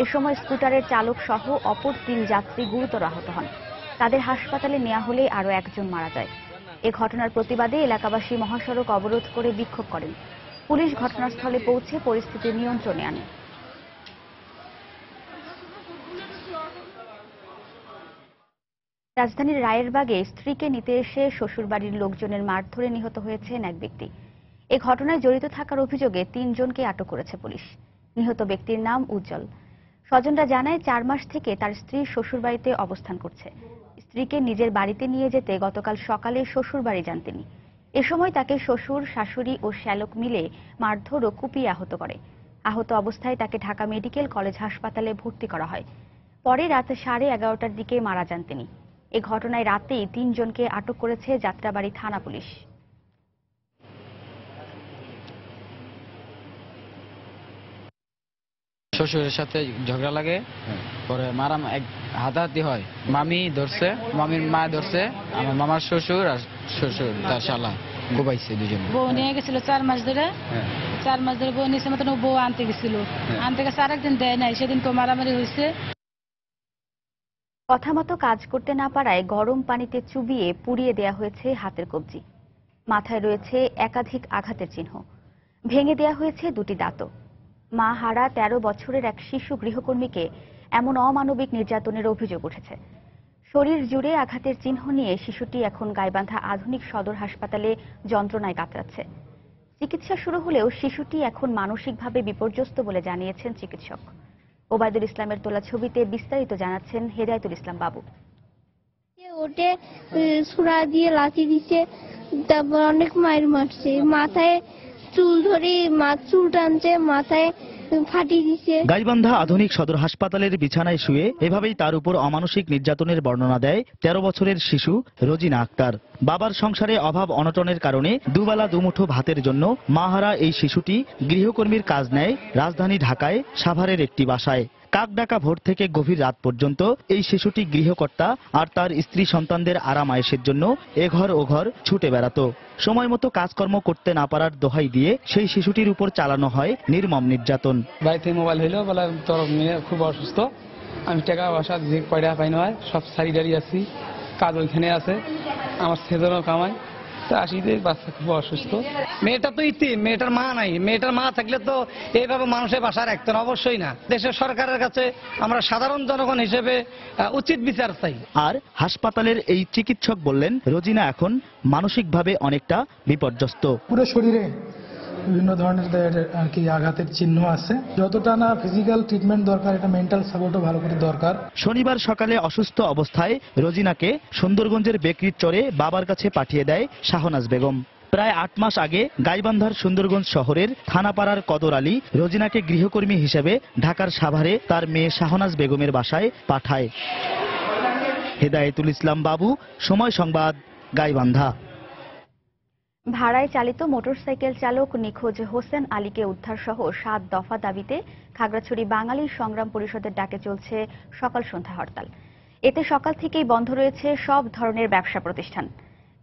এ সময় স্কুটারের চালক সহ অপর 3 যাত্রী গুরুতর আহত হন। তাদের হাসপাতালে নেওয়া হলে আরও 1 জন মারা যায়। এ ঘটনার প্রতিবাদে এলাকাবাসী মহাসড়ক অবরোধ করে বিক্ষোভ করেন। পুলিশ ঘটনাস্থলে পৌঁছে পরিস্থিতি নিয়ন্ত্রণে আনে। রাজধানীর রায়েরবাগে স্ত্রীকে নিতে এসে শ্বশুরবাড়ির লোকজনের মারধরে নিহত হয়েছেন এক ব্যক্তি। এ ঘটনায় জড়িত থাকার অভিযোগে 3 জনকে আটক করেছে পুলিশ। নিহত ব্যক্তির নাম উজ্জ্বল। স্বজনরা জানায়, 4 মাস থেকে তার স্ত্রী শ্বশুরবাড়িতে অবস্থান করছে। স্ত্রীকে নিজের বাড়িতে নিয়ে যেতে গতকাল সকালে শ্বশুরবাড়ি যান তিনি। এ সময় তাকে শ্বশুর, শাশুড়ি ও শ্যালক মিলে মারধর ও কুপিয়ে আহত করে। আহত অবস্থায় তাকে ঢাকা মেডিকেল কলেজ হাসপাতালে ভর্তি করা হয়। পরে রাত 11:30টার দিকে মারা যান তিনি। এ ঘটনায় রাতেই 3 জনকে আটক করেছে যাত্রাবাড়ি থানা পুলিশ। শ্বশুরের সাথে ঝগড়া লাগে, পরে হাতাহাতি হয়। মামি ধরছে, মামির মা ধরছে, আমার মামার শ্বশুর আর শ্বশুর তার শালা গোবাইছে দুজন। বউ নিয়ে গেছিল 4 মাস ধরে, 4 মাস ধরে বউ নিয়েছে, মতন বউ আনতে গেছিল, আনতে গেছে আরেকদিন দেয় নাই, সেদিন তো মারামারি হয়েছে। কথা মতো কাজ করতে না পারায় গরম পানিতে চুবিয়ে পুড়িয়ে দেয়া হয়েছে হাতের কবজি। মাথায় রয়েছে একাধিক আঘাতের চিহ্ন, ভেঙে দেয়া হয়েছে 2টি দাঁতও। মা হারা 13 বছরের এক শিশু গৃহকর্মীকে এমন অমানবিক নির্যাতনের অভিযোগ উঠেছে। শরীর জুড়ে আঘাতের চিহ্ন নিয়ে শিশুটি এখন গাইবান্ধা আধুনিক সদর হাসপাতালে যন্ত্রণায় কাতরাচ্ছে। চিকিৎসা শুরু হলেও শিশুটি এখন মানসিকভাবে বিপর্যস্ত বলে জানিয়েছেন চিকিৎসক। ওবায়দুল ইসলামের তোলা ছবিতে বিস্তারিত জানাচ্ছেন হেদায়েতুল ইসলাম বাবু। ওটে ছুরা দিয়ে লাথি দিচ্ছে, তারপর অনেক মায়ের মারছে, মাথায় চুল ধরে চুল টানছে, মাথায় ফাটিয়ে দিচ্ছে। গাইবান্ধা আধুনিক সদর হাসপাতালের বিছানায় শুয়ে এভাবেই তার উপর অমানসিক নির্যাতনের বর্ণনা দেয় 13 বছরের শিশু রোজিনা আক্তার। বাবার সংসারে অভাব অনটনের কারণে দুবেলা দুমুঠো ভাতের জন্য মাহারা এই শিশুটি গৃহকর্মীর কাজ নেয় রাজধানী ঢাকায় সাভারের একটি বাসায়। কাকডাকা ভোর থেকে গভীর রাত পর্যন্ত এই শিশুটি গৃহকর্তা আর তার স্ত্রী সন্তানদের আরাম আয়েশের জন্য এঘর ওঘর ছুটে বেড়াতো। সময় মতো কাজকর্ম করতে না পারার দোহাই দিয়ে সেই শিশুটির উপর চালানো হয় নির্মম নির্যাতন। বাড়িতে মোবাইল হইলো, বলে তোর মেয়ে খুব অসুস্থ, আমি টাকা পয়সা যে কয়টা পাই না হয় সব সারি দাঁড়িয়ে আছি, কাজ ওইখানে আছে, আমার ছেলেরও কামাই, তা আসিতে বাচ্চা খুব অসুস্থ। মেয়েটা তো ইতি, মেয়েটার মা নাই, মেয়েটার মা থাকলে তো এইভাবে মানুষের বাসা রাখতেন, অবশ্যই না। দেশের সরকারের কাছে আমরা সাধারণ জনগণ হিসেবে উচিত বিচার চাই। আর হাসপাতালের এই চিকিৎসক বললেন রোজিনা এখন মানসিকভাবে অনেকটা বিপর্যস্ত। পুরো শরীরে বিভিন্ন ধরনের আর কি আঘাতের চিহ্ন আছে। যতটা না ফিজিক্যাল ট্রিটমেন্ট দরকার, এটা মেন্টাল সাপোর্টও ভালো করে দরকার। শনিবার সকালে অসুস্থ অবস্থায় রোজিনাকে সুন্দরগঞ্জের বেকরির চরে বাবার কাছে পাঠিয়ে দেয় শাহনাজ বেগম। প্রায় 8 মাস আগে গাইবান্ধার সুন্দরগঞ্জ শহরের থানাপাড়ার কদর আলী রোজিনাকে গৃহকর্মী হিসেবে ঢাকার সাভারে তার মেয়ে শাহনাজ বেগমের বাসায় পাঠায়। হেদায়েতুল ইসলাম বাবু, সময় সংবাদ, গাইবান্ধা। ভাড়ায় চালিত মোটরসাইকেল চালক নিখোঁজ হোসেন আলীকে উদ্ধার সহ 7 দফা দাবিতে খাগড়াছড়ি বাঙালি সংগ্রাম পরিষদের ডাকে চলছে সকাল সন্ধ্যা হরতাল। এতে সকাল থেকেই বন্ধ রয়েছে সব ধরনের ব্যবসা প্রতিষ্ঠান।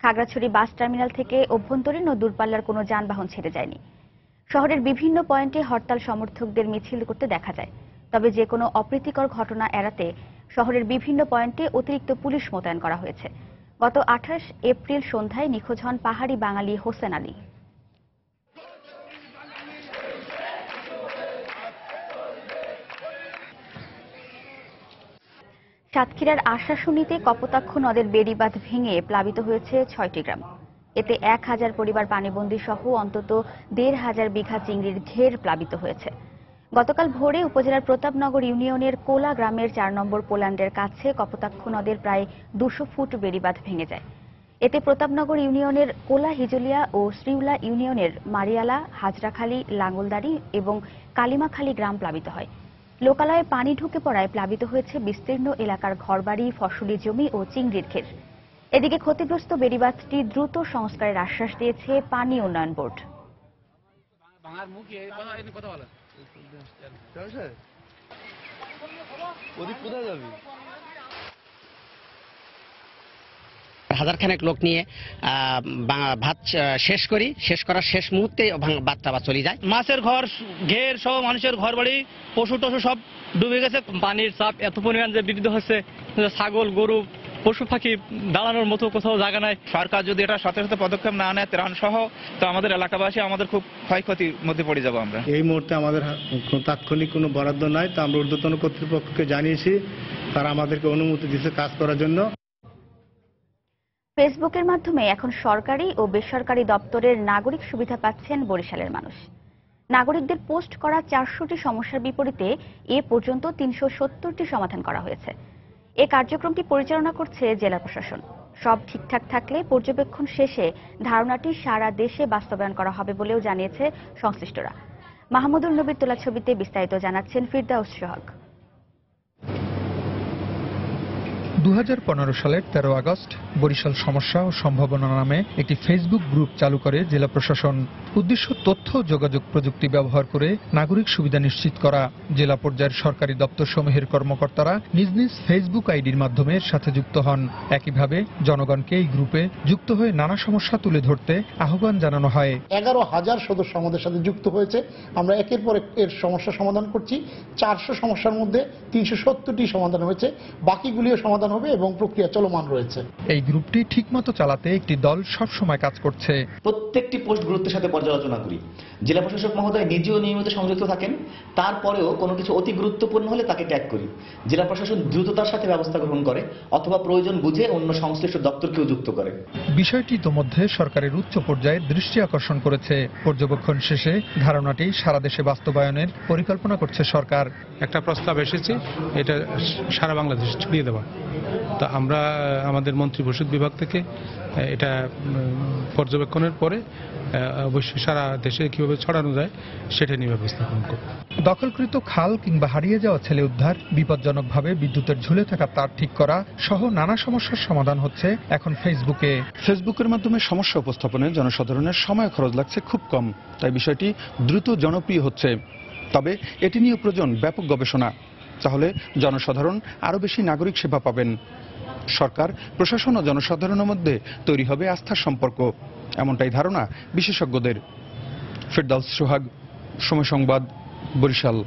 খাগড়াছড়ি বাস টার্মিনাল থেকে অভ্যন্তরীণ ও দূরপাল্লার কোনো যানবাহন ছেড়ে যায়নি। শহরের বিভিন্ন পয়েন্টে হরতাল সমর্থকদের মিছিল করতে দেখা যায়। তবে যে কোনো অপ্রীতিকর ঘটনা এড়াতে শহরের বিভিন্ন পয়েন্টে অতিরিক্ত পুলিশ মোতায়েন করা হয়েছে। গত 28 এপ্রিল সন্ধ্যায় নিখোঁজ হন পাহাড়ি বাঙালি হোসেন আলী। সাতক্ষীরার আশাশুনিতে কপোতাক্ষ নদের বেড়িবাঁধ ভেঙে প্লাবিত হয়েছে 6টি গ্রাম। এতে 1000 পরিবার পানিবন্দী সহ অন্তত 1500 বিঘা চিংড়ির ঘের প্লাবিত হয়েছে। গতকাল ভোরে উপজেলার প্রতাপনগর ইউনিয়নের কোলা গ্রামের 4 নম্বর পোল্যান্ডের কাছে কপোতাক্ষ নদের প্রায় 200 ফুট বেড়িবাঁধ ভেঙে যায়। এতে প্রতাপনগর ইউনিয়নের কোলা হিজলিয়া ও শ্রীউলা ইউনিয়নের মারিয়ালা, হাজরাখালী, লাঙ্গলদারি এবং কালিমাখালী গ্রাম প্লাবিত হয়। লোকালয়ে পানি ঢুকে পড়ায় প্লাবিত হয়েছে বিস্তীর্ণ এলাকার ঘরবাড়ি, ফসলি জমি ও চিংড়ির ক্ষেত। এদিকে ক্ষতিগ্রস্ত বেড়িবাঁধটি দ্রুত সংস্কারের আশ্বাস দিয়েছে পানি উন্নয়ন বোর্ড। হাজারখানেক লোক নিয়ে ভাত শেষ করি, শেষ করার শেষ মুহূর্তে বাদটা চলে যায়। মাছের ঘর, ঘের সহ মানুষের ঘর বাড়ি, পশু টশু সব ডুবে গেছে। পানির চাপ এত পরিমাণ যে বৃদ্ধি হচ্ছে, ছাগল গরু পশু পাখি দাঁড়ানোর মতো কোথাও জায়গা নাই। সরকার যদি এটা সাথে সাথে পদক্ষেপ না নেয় ত্রাণ সহ, তো আমাদের এলাকাবাসী আমাদের খুব ক্ষয়ক্ষতির মধ্যে পড়ে যাব। আমরা এই মুহূর্তে আমাদের তাৎক্ষণিক কোনো বরাদ্দ নাই, তো আমরা ঊর্ধ্বতন কর্তৃপক্ষকে জানিয়েছি, তারা আমাদেরকে অনুমতি দিচ্ছে কাজ করার জন্য। ফেসবুকের মাধ্যমে এখন সরকারি ও বেসরকারি দপ্তরের নাগরিক সুবিধা পাচ্ছেন বরিশালের মানুষ। নাগরিকদের পোস্ট করা 400টি সমস্যার বিপরীতে এ পর্যন্ত 370টি সমাধান করা হয়েছে। এ কার্যক্রমটি পরিচালনা করছে জেলা প্রশাসন। সব ঠিকঠাক থাকলে পর্যবেক্ষণ শেষে ধারণাটি সারা দেশে বাস্তবায়ন করা হবে বলেও জানিয়েছে সংশ্লিষ্টরা। মাহমুদুল নবীর তোলা ছবিতে বিস্তারিত জানাচ্ছেন ফিরদাউস সোহাগ। 2015 সালের 13 আগস্ট বরিশাল সমস্যা ও সম্ভাবনা নামে একটি ফেসবুক গ্রুপ চালু করে জেলা প্রশাসন। উদ্দেশ্য তথ্য যোগাযোগ প্রযুক্তি ব্যবহার করে নাগরিক সুবিধা নিশ্চিত করা। জেলা পর্যায়ের সরকারি দপ্তর সমূহের কর্মকর্তারা নিজ নিজ ফেসবুক আইডির মাধ্যমে এর সাথে যুক্ত হন। একইভাবে জনগণকে এই গ্রুপে যুক্ত হয়ে নানা সমস্যা তুলে ধরতে আহ্বান জানানো হয়। 11,000 সদস্য আমাদের সাথে যুক্ত হয়েছে। আমরা একের পর এর সমস্যা সমাধান করছি। 400 সমস্যার মধ্যে 370টি সমাধান হয়েছে, বাকিগুলিও সমাধান হবে এবং প্রক্রিয়া চলমান রয়েছে। এই গ্রুপটি ঠিকমতো চালাতে একটি দল সব সময় কাজ করছে। প্রত্যেকটি পোস্ট গুরুত্বের সাথে পর্যালোচনা করি। জেলা প্রশাসক মহোদয় নিজেও নিয়মিত সংযুক্ত থাকেন, তারপরেও কোনো কিছু অতি গুরুত্বপূর্ণ হলে তাকে ট্যাগ করি। জেলা প্রশাসন দ্রুততার সাথে ব্যবস্থা গ্রহণ করে অথবা প্রয়োজন বুঝে অন্য সংশ্লিষ্ট দপ্তরকেও যুক্ত করে। বিষয়টি ইতোমধ্যে সরকারের উচ্চ পর্যায়ের দৃষ্টি আকর্ষণ করেছে। পর্যবেক্ষণ শেষে ধারণাটি সারা দেশে বাস্তবায়নের পরিকল্পনা করছে সরকার। একটা প্রস্তাব এসেছে, এটা সারা বাংলাদেশ ছড়িয়ে দেওয়া। তা আমরা আমাদের মন্ত্রিপরিষদ বিভাগ থেকে এটা পর্যবেক্ষণের পরে অবশ্যই সারা দেশে কিভাবে ছড়ানো যায় সেটা নিয়ে ব্যবস্থা গ্রহণ করব। দখলকৃত খাল কিংবা হারিয়ে যাওয়া ছেলে উদ্ধার, বিপজ্জনকভাবে বিদ্যুতের ঝুলে থাকা তার ঠিক করা সহ নানা সমস্যার সমাধান হচ্ছে এখন ফেসবুকে। ফেসবুকের মাধ্যমে সমস্যা উপস্থাপনে জনসাধারণের সময় খরচ লাগছে খুব কম, তাই বিষয়টি দ্রুত জনপ্রিয় হচ্ছে। তবে এটি নিয়ে প্রয়োজন ব্যাপক গবেষণা, তাহলে জনসাধারণ আরো বেশি নাগরিক সেবা পাবেন। সরকার, প্রশাসন ও জনসাধারণের মধ্যে তৈরি হবে আস্থার সম্পর্ক, এমনটাই ধারণা বিশেষজ্ঞদের। ফেরদাউস সোহাগ, সময় সংবাদ, বরিশাল।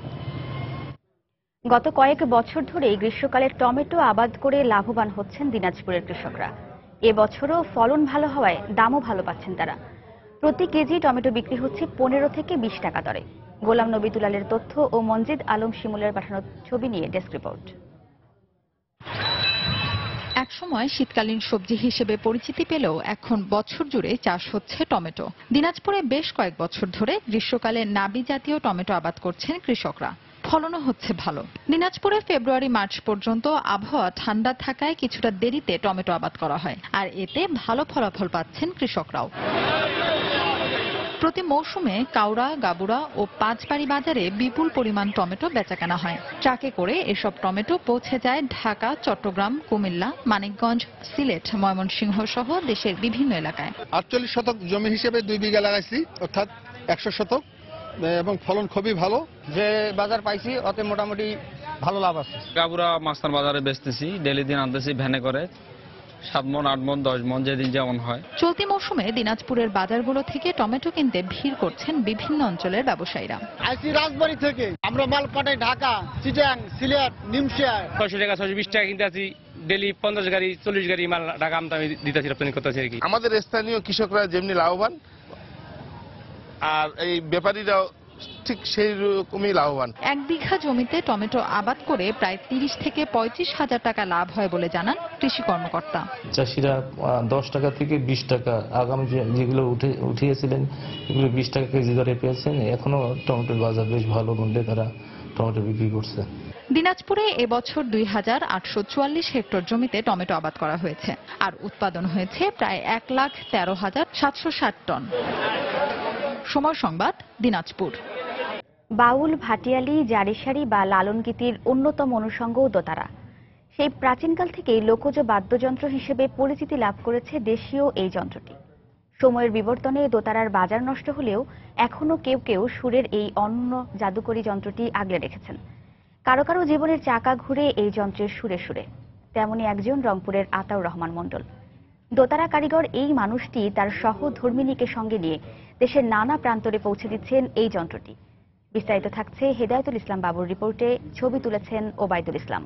গত কয়েক বছর ধরে গ্রীষ্মকালে টমেটো আবাদ করে লাভবান হচ্ছেন দিনাজপুরের কৃষকরা। এবছরও ফলন ভালো হওয়ায় দামও ভালো পাচ্ছেন তারা। প্রতি কেজি টমেটো বিক্রি হচ্ছে 15 থেকে 20 টাকা দরে। গোলাম নবী দুলালের তথ্য ও মনজিদ আলম শিমুলের পাঠানো ছবি নিয়ে ডেস্ক রিপোর্ট। একসময় শীতকালীন সবজি হিসেবে পরিচিতি পেলেও এখন বছর জুড়ে চাষ হচ্ছে টমেটো। দিনাজপুরে বেশ কয়েক বছর ধরে গ্রীষ্মকালে নাবি জাতীয় টমেটো আবাদ করছেন কৃষকরা। ফলনও হচ্ছে ভালো। দিনাজপুরে ফেব্রুয়ারি মার্চ পর্যন্ত আবহাওয়া ঠান্ডা থাকায় কিছুটা দেরিতে টমেটো আবাদ করা হয়, আর এতে ভালো ফলাফল পাচ্ছেন কৃষকরাও। প্রতি মৌসুমে কাউড়া, গাবুড়া ও পাঁচবাড়ি বাজারে বিপুল পরিমাণ টমেটো বেচাকেনা হয়। ট্রাকে করে এসব টমেটো পৌঁছে যায় ঢাকা, চট্টগ্রাম, কুমিল্লা, মানিকগঞ্জ, সিলেট, ময়মনসিংহ সহ দেশের বিভিন্ন এলাকায়। 48 শতক জমি হিসেবে 2 বিঘা লাগাইছি, অর্থাৎ 100 শতক, এবং ফলন খুবই ভালো। যে বাজার পাইছি ওতে মোটামুটি ভালো লাভ আছে। গাবুরা মাস্তান বাজারে বেচতেছি, ডেলি দিন আনতেছি ভ্যানে করে। 7 মণ, 8 মণ, 10 মণ যেদিন যেমন হয়। চলতি মৌসুমে দিনাজপুরের বাজারগুলো থেকে টমেটো কিনতে ভিড় করছেন বিভিন্ন অঞ্চলের ব্যবসায়ীরা। আইসি রাজবাড়ী থেকে, আমরা মাল পাঠাই ঢাকা, চিটাং, সিলেট, নিমশিয়া। 600 টাকা 620 টাকা কিনতে আছি, ডেলি 50 গাড়ি 40 গাড়ি মাল ঢাকা আমদানি দিতেছি, রপ্তানি করতেছি আর কি। আমাদের স্থানীয় কৃষকরা যেমনি লাভবান, আর এই ব্যাপারীরাও ঠিক সেই রকমই লাভবান। 1 বিঘা জমিতে টমেটো আবাদ করে প্রায় 30 থেকে 35 হাজার টাকা লাভ হয় বলে জানান কৃষি কর্মকর্তা। চাষিরা 10 টাকা থেকে 20 টাকা, আগামী যেগুলো উঠিয়েছিলেন এগুলো 20 টাকা কেজি দরে পেয়েছেন। এখনো টমেটোর বাজার বেশ ভালো মূল্যে তারা টমেটো বিক্রি করছে। দিনাজপুরে এবছর 2844 হেক্টর জমিতে টমেটো আবাদ করা হয়েছে, আর উৎপাদন হয়েছে প্রায় 1,13,760 টন। সময় সংবাদ, দিনাজপুর। বাউল, ভাটিয়ালি, জারিসারি বা লালন গীতির অন্যতম অনুষঙ্গ দোতারা। সেই প্রাচীনকাল থেকেই লোকজ বাদ্যযন্ত্র হিসেবে পরিচিতি লাভ করেছে দেশীয় এই যন্ত্রটি। সময়ের বিবর্তনে দোতারার বাজার নষ্ট হলেও এখনো কেউ কেউ সুরের এই অনন্য জাদুকরী যন্ত্রটি আগলে রেখেছেন। কারো কারো জীবনের চাকা ঘুরে এই যন্ত্রের সুরে সুরে। তেমনি একজন রংপুরের আতাউর রহমান মণ্ডল। দোতারা কারিগর এই মানুষটি তার সহধর্মিণীকে সঙ্গে নিয়ে দেশের নানা প্রান্তরে পৌঁছে দিচ্ছেন এই যন্ত্রটি। বিস্তারিত থাকছে হেদায়েতুল ইসলাম বাবুর রিপোর্টে। ছবি তুলেছেন ওবায়দুল ইসলাম।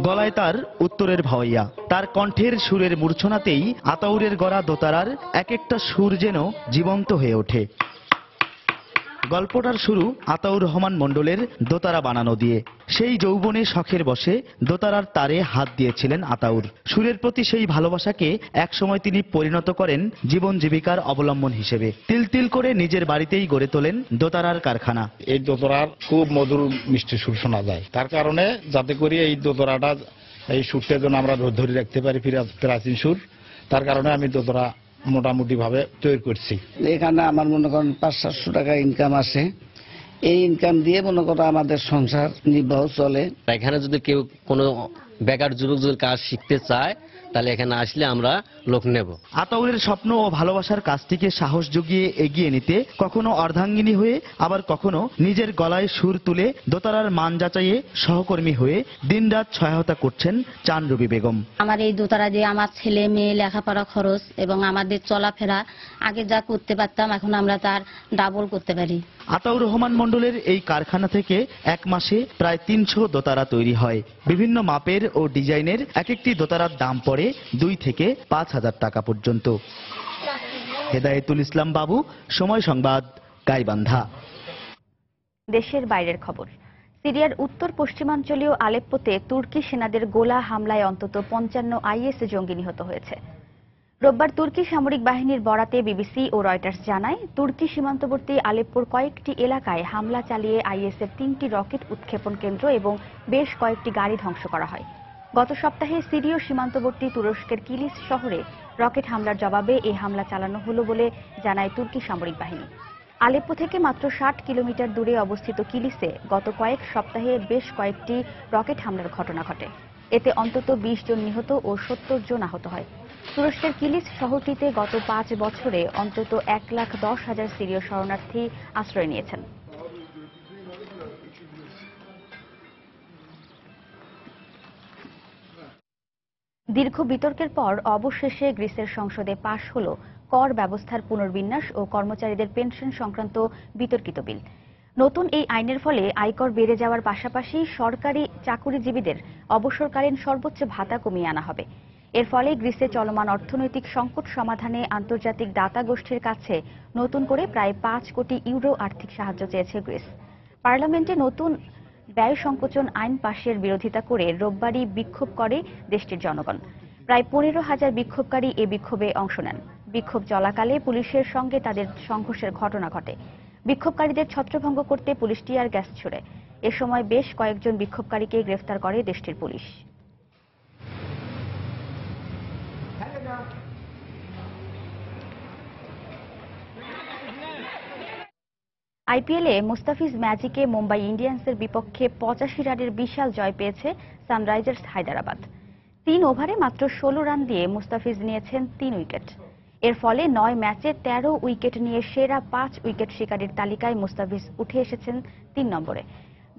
গলায় তার উত্তরের ভাওয়াইয়া, তার কণ্ঠের সুরের মূর্ছনাতেই আতাউরের গড়া দোতারার এক একটা সুর যেন জীবন্ত হয়ে ওঠে। গল্পটার শুরু আতাউর রহমান মণ্ডলের দোতারা বানানো দিয়ে। সেই যৌবনে শখের বসে দোতারার তারে হাত দিয়েছিলেন আতাউর। সুরের প্রতি সেই ভালোবাসাকে একসময় তিনি পরিণত করেন জীবন জীবিকার অবলম্বন হিসেবে। তিল তিল করে নিজের বাড়িতেই গড়ে তোলেন দোতারার কারখানা। এই দোতারার খুব মধুর মিষ্টি সুর শোনা যায়, তার কারণে যাতে করে এই দোতারাটা, এই সুরটা যেন আমরা ধরে রাখতে পারি প্রাচীন সুর, তার কারণে আমি দোতারা মোটামুটি ভাবে তৈরি করছি। এখানে আমার মনে করেন 500-700 টাকা ইনকাম আসে। এই ইনকাম দিয়ে মনে করো আমাদের সংসার নির্বাহ চলে। এখানে যদি কেউ কোনো বেকার যুবক যদি কাজ শিখতে চায় তাহলে এখানে আসলে আমরা লোক নেব। আতাউরের স্বপ্ন ও ভালোবাসার কাজটিকে সাহস জুগিয়ে এগিয়ে নিতে কখনো অর্ধাঙ্গিনী হয়ে আবার কখনো নিজের গলায় সুর তুলে দোতারার মান যাচাইয়ে সহকর্মী হয়ে দিনরাত সহায়তা করছেন চান রবি বেগম। আমার এই দোতারা দিয়ে আমার ছেলে মেয়ে লেখাপড়া খরচ এবং আমাদের চলাফেরা আগে যা করতে পারতাম এখন আমরা তার ডাবল করতে পারি। আতাউর রহমান মণ্ডলের এই কারখানা থেকে এক মাসে প্রায় 300 দোতারা তৈরি হয়। বিভিন্ন মাপের ও ডিজাইনের এক একটি দোতারার দাম পড়ে 2 থেকে 5,000 টাকা পর্যন্ত। হেদায়েতুল ইসলাম বাবু, সময় সংবাদ, গাইবান্ধা। দেশের বাইরের খবর। সিরিয়ার উত্তর পশ্চিমাঞ্চলীয় আলেপ্পোতে তুর্কি সেনাদের গোলা হামলায় অন্তত 55 আইএস জঙ্গি নিহত হয়েছে। রোববার তুর্কি সামরিক বাহিনীর বরাতে বিবিসি ও রয়টার্স জানায়, তুর্কি সীমান্তবর্তী আলেপ্পোর কয়েকটি এলাকায় হামলা চালিয়ে আইএসের 3টি রকেট উৎক্ষেপণ কেন্দ্র এবং বেশ কয়েকটি গাড়ি ধ্বংস করা হয়। গত সপ্তাহে সিরীয় সীমান্তবর্তী তুরস্কের কিলিস শহরে রকেট হামলার জবাবে এই হামলা চালানো হলো বলে জানায় তুর্কি সামরিক বাহিনী। আলেপ্পো থেকে মাত্র 60 কিলোমিটার দূরে অবস্থিত কিলিসে গত কয়েক সপ্তাহে বেশ কয়েকটি রকেট হামলার ঘটনা ঘটে। এতে অন্তত 20 জন নিহত ও 70 জন আহত হয়। তুরস্কের কিলিস শহরটিতে গত 5 বছরে অন্তত 1,10,000 সিরীয় শরণার্থী আশ্রয় নিয়েছেন। দীর্ঘ বিতর্কের পর অবশেষে গ্রিসের সংসদে পাশ হল কর ব্যবস্থার পুনর্বিন্যাস ও কর্মচারীদের পেনশন সংক্রান্ত বিতর্কিত বিল। নতুন এই আইনের ফলে আয়কর বেড়ে যাওয়ার পাশাপাশি সরকারি চাকুরিজীবীদের অবসরকালীন সর্বোচ্চ ভাতা কমিয়ে আনা হবে। এর ফলে গ্রিসে চলমান অর্থনৈতিক সংকট সমাধানে আন্তর্জাতিক দাতা গোষ্ঠীর কাছে নতুন করে প্রায় 5 কোটি ইউরো আর্থিক সাহায্য চেয়েছে গ্রিস। পার্লামেন্টে নতুন ব্যয় সংকোচন আইন পাশের বিরোধিতা করে রোববারই বিক্ষোভ করে দেশটির জনগণ। প্রায় 15,000 বিক্ষোভকারী এ বিক্ষোভে অংশ নেন। বিক্ষোভ চলাকালে পুলিশের সঙ্গে তাদের সংঘর্ষের ঘটনা ঘটে। বিক্ষোভকারীদের ছত্রভঙ্গ করতে পুলিশ টিয়ার গ্যাস ছুড়ে। এ সময় বেশ কয়েকজন বিক্ষোভকারীকে গ্রেফতার করে দেশটির পুলিশ। আইপিএলে মুস্তাফিজ ম্যাজিকে মুম্বাই ইন্ডিয়ান্সের বিপক্ষে 85 রানের বিশাল জয় পেয়েছে সানরাইজার্স হায়দরাবাদ। 3 ওভারে মাত্র 16 রান দিয়ে মুস্তাফিজ নিয়েছেন 3 উইকেট। এর ফলে 9 ম্যাচে 13 উইকেট নিয়ে সেরা 5 উইকেট শিকারীর তালিকায় মুস্তাফিজ উঠে এসেছেন 3 নম্বরে।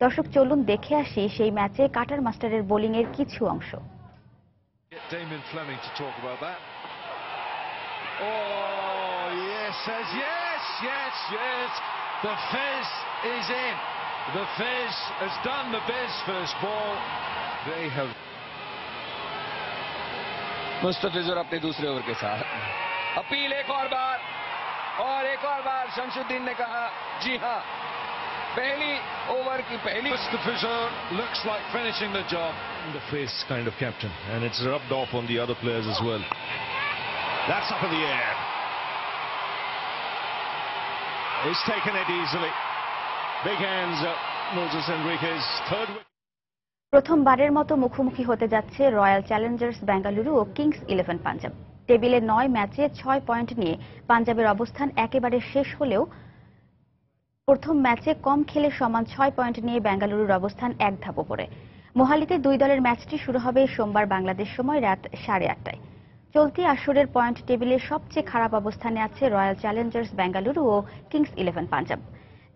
দর্শক, চলুন দেখে আসি সেই ম্যাচে কাটার মাস্টারের বোলিংয়ের কিছু অংশ। The Fizz is in. The Fizz has done the biz first ball. They have. मुस्तफिज और अपने दूसरे ओवर के साथ अपील एक और बार शमशुद्दीन ने कहा जी हां, पहली ओवर की पहली। Mustafiz looks like finishing the job. The Fizz kind of captain, and it's rubbed off on the other players as well. That's up in the air. He's taken it easily. Big hands up. Moses Enriquez, third wicket. প্রথমবারের মতো মুখোমুখি হতে যাচ্ছে royal Challengers Bengaluru ও Kings 11 Punjab. টেবিলে 9 ম্যাচে 6 point নিয়ে পাঞ্জাবের অবস্থান একেবারে শেষ হলেও প্রথম ম্যাচে কম খেলে সমান 6 পয়েন্ট নিয়ে বেঙ্গালুরুর অবস্থান এক ধাপ উপরে। মোহালিতে 2 দলের ম্যাচটি শুরু হবে সোমবার বাংলাদেশ সময় রাত 8:30টায়। চলতি আসরের পয়েন্ট টেবিলে সবচেয়ে খারাপ অবস্থানে আছে রয়্যাল চ্যালেঞ্জার্স বেঙ্গালুরু ও কিংস 11 পাঞ্জাব।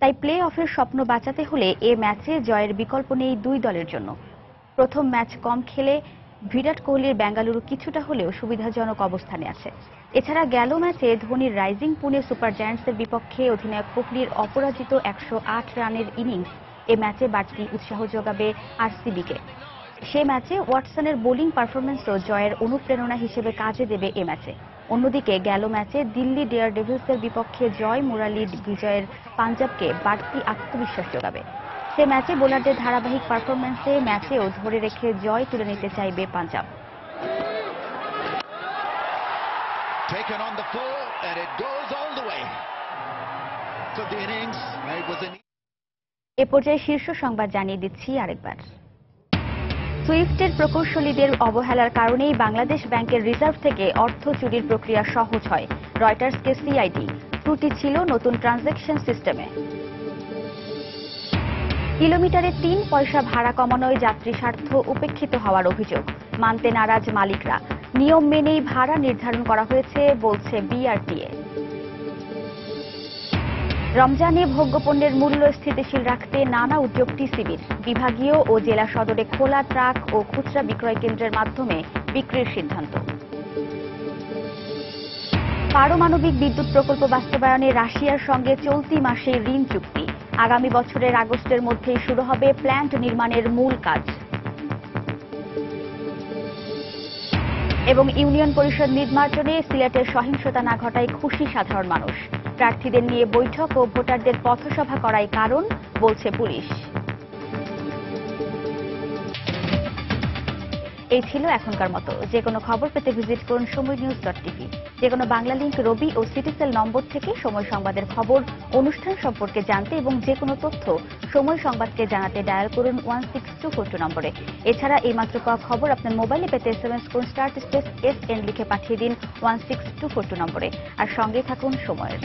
তাই প্লে অফের স্বপ্ন বাঁচাতে হলে এ ম্যাচে জয়ের বিকল্প নেই 2 দলের জন্য। প্রথম ম্যাচ কম খেলে বিরাট কোহলির বেঙ্গালুরু কিছুটা হলেও সুবিধাজনক অবস্থানে আছে। এছাড়া গেল ম্যাচে ধোনির রাইজিং পুনে সুপার জায়ান্টসের বিপক্ষে অধিনায়ক কোহলির অপরাজিত 108 রানের ইনিংস এ ম্যাচে বাড়তি উৎসাহ যোগাবে আরসিবিকে। সে ম্যাচে ওয়াটসনের বোলিং পারফরম্যান্সও জয়ের অনুপ্রেরণা হিসেবে কাজে দেবে এ ম্যাচে। অন্যদিকে গেল ম্যাচে দিল্লি ডেয়ার ডেভিলসের বিপক্ষে জয় মুরালি বিজয়ের পাঞ্জাবকে বাড়তি আত্মবিশ্বাস যোগাবে। সে ম্যাচে বোলারদের ধারাবাহিক পারফরম্যান্সে ম্যাচেও ধরে রেখে জয় তুলে নিতে চাইবে পাঞ্জাব। এ পর্যায়ে শীর্ষ সংবাদ জানিয়ে দিচ্ছি আরেকবার। সুইফটের প্রকৌশলীদের অবহেলার কারণেই বাংলাদেশ ব্যাংকের রিজার্ভ থেকে অর্থ চুরির প্রক্রিয়া সহজ হয়। রয়টার্সকে সিআইডি, ত্রুটি ছিল নতুন ট্রানজ্যাকশন সিস্টেমে। কিলোমিটারে 3 পয়সা ভাড়া কমানোয় যাত্রী স্বার্থ উপেক্ষিত হওয়ার অভিযোগ, মানতে নারাজ মালিকরা। নিয়ম মেনেই ভাড়া নির্ধারণ করা হয়েছে বলছে বিআরটিএ। রমজানে ভোগ্যপণ্যের মূল্য স্থিতিশীল রাখতে নানা উদ্যোগ টিসিবির। বিভাগীয় ও জেলা সদরে খোলা ট্রাক ও খুচরা বিক্রয় কেন্দ্রের মাধ্যমে বিক্রির সিদ্ধান্ত। পারমাণবিক বিদ্যুৎ প্রকল্প বাস্তবায়নে রাশিয়ার সঙ্গে চলতি মাসে ঋণ চুক্তি। আগামী বছরের আগস্টের মধ্যেই শুরু হবে প্ল্যান্ট নির্মাণের মূল কাজ। এবং ইউনিয়ন পরিষদ নির্বাচনে সিলেটের সহিংসতা না ঘটায় খুশি সাধারণ মানুষ। প্রার্থীদের নিয়ে বৈঠক ও ভোটারদের পথসভা করাই কারণ বলছে পুলিশ। এই ছিল এখনকার মতো। যে কোনো খবর পেতে ভিজিট করুন সময়নিউজ.টিভি। যে কোনো বাংলা লিংক, রবি ও সিটিসেল নম্বর থেকে সময় সংবাদের খবর, অনুষ্ঠান সম্পর্কে জানতে এবং যে কোনো তথ্য সময় সংবাদকে জানাতে ডায়াল করুন 16242 নম্বরে। এছাড়া এইমাত্র পাওয়া খবর আপনার মোবাইলে পেতে SMS করুন *SN লিখে পাঠিয়ে দিন 16242 নম্বরে। আর সঙ্গেই থাকুন সময়ের।